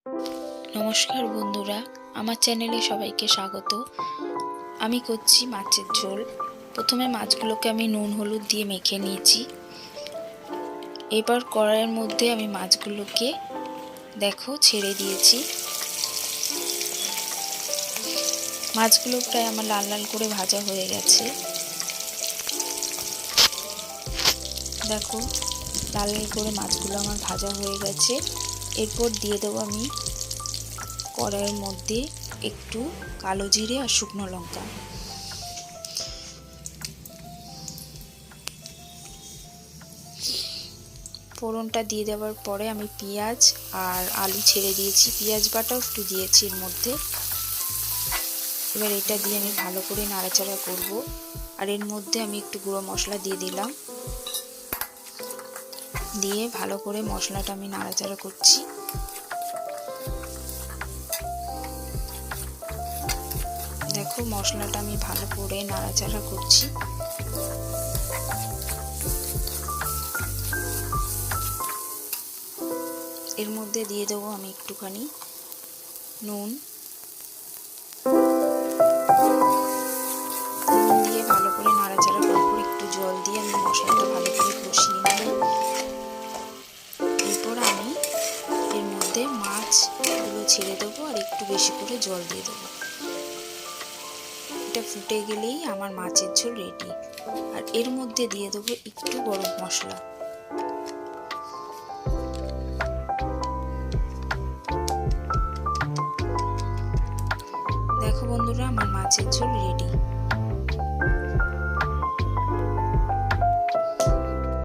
নমস্কার বন্ধুরা, আমার চ্যানেলে সবাইকে স্বাগত। আমি করছি মাছের ঝোল। প্রথমে মাছগুলোকে আমি নুন হলুদ দিয়ে মেখে নিয়েছি। এবার কড়াইয়ের মধ্যে আমি মাছগুলোকে ছেড়ে দিয়েছি। মাছগুলো প্রায় আমার লাল লাল করে ভাজা হয়ে গেছে। দেখো, লাল লাল করে মাছগুলো আমার ভাজা হয়ে গেছে। এরপর দিয়ে দেবো আমি কড়াইয়ের মধ্যে একটু কালো জিরে আর শুকনো লঙ্কা। ফোড়নটা দিয়ে দেওয়ার পরে আমি পেঁয়াজ আর আলু ছেড়ে দিয়েছি, পেঁয়াজ বাটাও একটু দিয়েছি এর মধ্যে। এবার এটা দিয়ে আমি ভালো করে নাড়াচাড়া করব। আর এর মধ্যে আমি একটু গুঁড়ো মশলা দিয়ে দিলাম, দিয়ে ভালো করে মশলাটা আমি নাড়াচাড়া করছি। দেখো, মশলাটা আমি ভালো করে নাড়াচাড়া করছি। এর মধ্যে দিয়ে দেবো আমি একটুখানি নুন, দিয়ে ভালো করে নাড়াচাড়া করার পর একটু জল দিয়ে আমি মশলাটা ভালো করে কষিয়ে নিই। এরপর আমি এর মধ্যে মাছগুলো ছেড়ে দেবো আর একটু বেশি করে জল দিয়ে দেবো। এটা ফুটে গেলেই আমার মাছের ঝোল রেডি। আর এর মধ্যে দিয়ে দেবো একটু গরম মশলা। দেখো বন্ধুরা, আমার মাছের ঝোল রেডি।